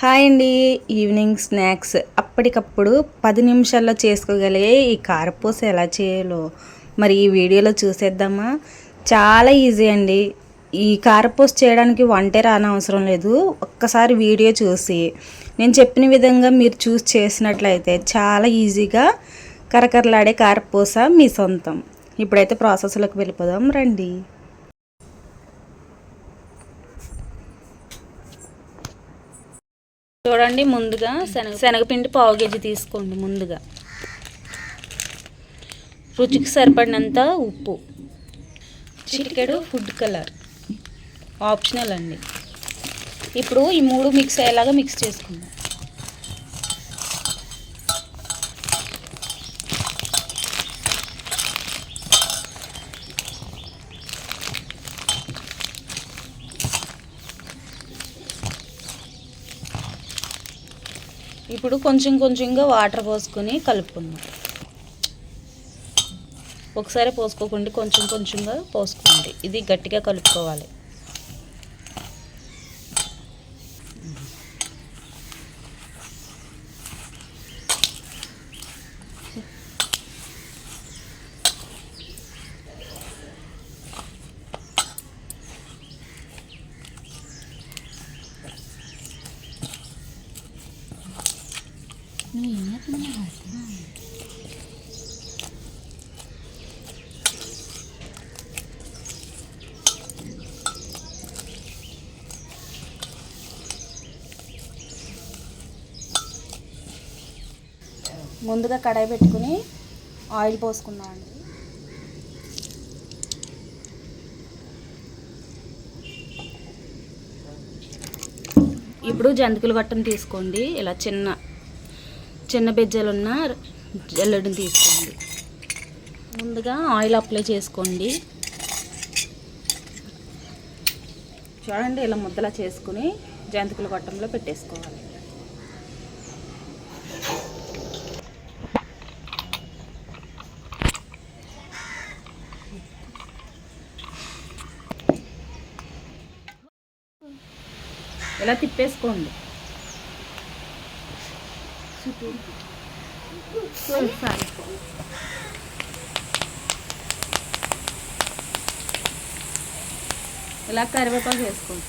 Hi అండి. Evening snacks అప్పటికప్పుడు 10 నిమిషాల్లో చేసుకోగలిగే ఈ కారపూస ఎలా చేయాలో మరి ఈ వీడియోలో చూసేద్దామా. చాలా ఈజీ అండి. ఈ కారపూస చేయడానికి వంటే రానవసరం లేదు. ఒక్కసారి వీడియో చూసి నేను చెప్పిన విధంగా మీరు చూసి చేసినట్లయితే చాలా ఈజీగా కరకరలాడే కారపూస మీ సొంతం. ఇప్పుడైతే ప్రాసెస్లోకి వెళ్ళిపోదాం రండి. చూడండి, ముందుగా శనగపిండి పావు కేజీ తీసుకోండి. ముందుగా రుచికి సరిపడినంత ఉప్పు, చిటికెడు ఫుడ్ కలర్ ఆప్షనల్ అండి. ఇప్పుడు ఈ మూడు మిక్స్ అయ్యేలాగా మిక్స్ చేసుకుందాం. ఇప్పుడు కొంచెం కొంచెంగా వాటర్ పోసుకొని కలుపుకుందాం. ఒకసారి పోసుకోకండి, కొంచెం కొంచెంగా పోసుకోండి. ఇది గట్టిగా కలుపుకోవాలి. ముందుగా కడాయి పెట్టుకుని ఆయిల్ పోసుకుందామండి. ఇప్పుడు జంతికల గట్టను తీసుకోండి. ఇలా చిన్న చిన్న బెజ్జలున్న జల్లెడని తీసుకోండి. ముందుగా ఆయిల్ అప్లై చేసుకోండి. చూడండి, ఇలా ముద్దలా చేసుకుని జంతికల గట్టంలో పెట్టేసుకోవాలి. ఇలా తిప్పేసుకోండి. ఇలా కరివేపాకు వేసుకోండి.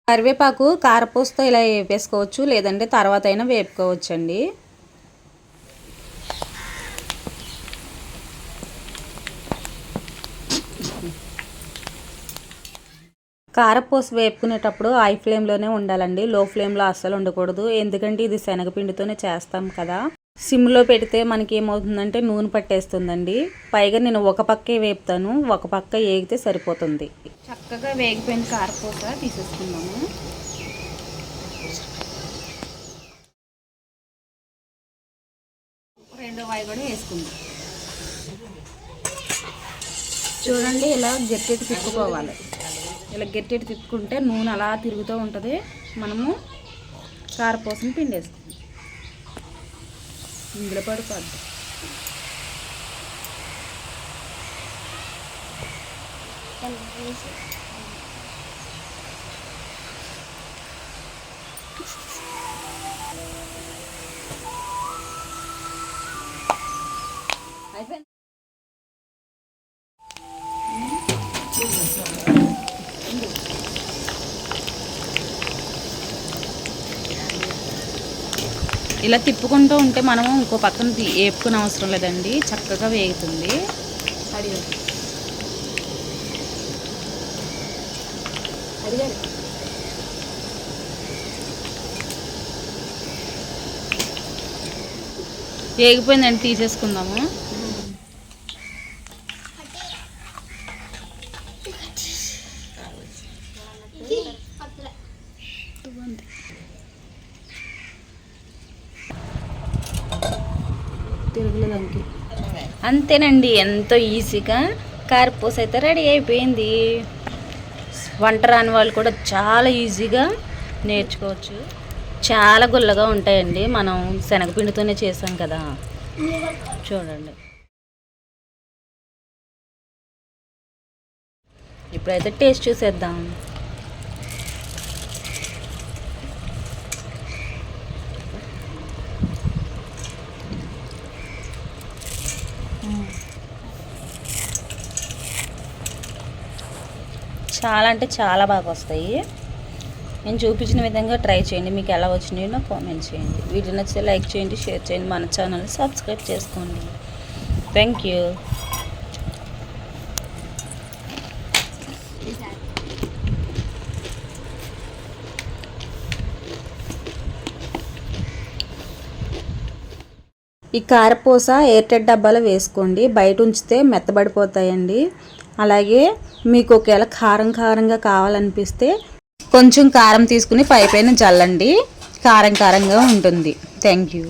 కరివేపాకు కారపూసతో ఇలా వేసుకోవచ్చు, లేదంటే తర్వాత అయినా వేపుకోవచ్చండి. కారపూస వేపుకునేటప్పుడు హై ఫ్లేమ్లోనే ఉండాలండి. లో ఫ్లేమ్లో అస్సలు ఉండకూడదు. ఎందుకంటే ఇది శనగపిండితోనే చేస్తాం కదా. సిమ్లో పెడితే మనకి ఏమవుతుందంటే నూనె పట్టేస్తుందండి. పైగా నేను ఒక పక్కే వేపుతాను, ఒక పక్క వేగితే సరిపోతుంది. చక్కగా వేగిపోయిన కారపూస తీసేసుకుందాము. రెండో వాయి కూడా వేసుకుందాం. చూడండి, ఇలా గట్టిగా తిప్పుకోవాలి. ఇలా గట్టిగా తిప్పుకుంటే నూనె అలా తిరుగుతూ ఉంటుంది. మనము కారపూసని పిండేసుకుందాం. ఇందులో పడిపోద్ది. అయిపోయింది. ఇలా తిప్పుకుంటూ ఉంటే మనము ఇంకో పక్కన వేపుకునే అవసరం లేదండి, చక్కగా వేగుతుంది. వేగిపోయిందండి, తీసేసుకుందాము. తిరగలేదానికి అంతేనండి, ఎంతో ఈజీగా కారపూస అయితే రెడీ అయిపోయింది. వంట రాని వాళ్ళు కూడా చాలా ఈజీగా నేర్చుకోవచ్చు. చాలా గుల్లగా ఉంటాయండి, మనం శనగపిండితోనే చేసాం కదా. చూడండి, ఇప్పుడైతే టేస్ట్ చూసేద్దాం. చాలా అంటే చాలా బాగా వస్తాయి. నేను చూపించిన విధంగా ట్రై చేయండి. మీకు ఎలా వచ్చినాయో నాకు కామెంట్ చేయండి. వీడియో నచ్చితే లైక్ చేయండి, షేర్ చేయండి, మన ఛానల్ని సబ్స్క్రైబ్ చేసుకోండి. Thank you. ఈ కారపూస ఎయిర్టెడ్ డబ్బాలో వేసుకోండి, బయట ఉంచితే మెత్తబడిపోతాయండి. అలాగే మీకు ఒకవేళ కారంగా కావాలనిపిస్తే కొంచెం కారం తీసుకుని పైపైన జల్లండి, కారంగా ఉంటుంది. Thank you.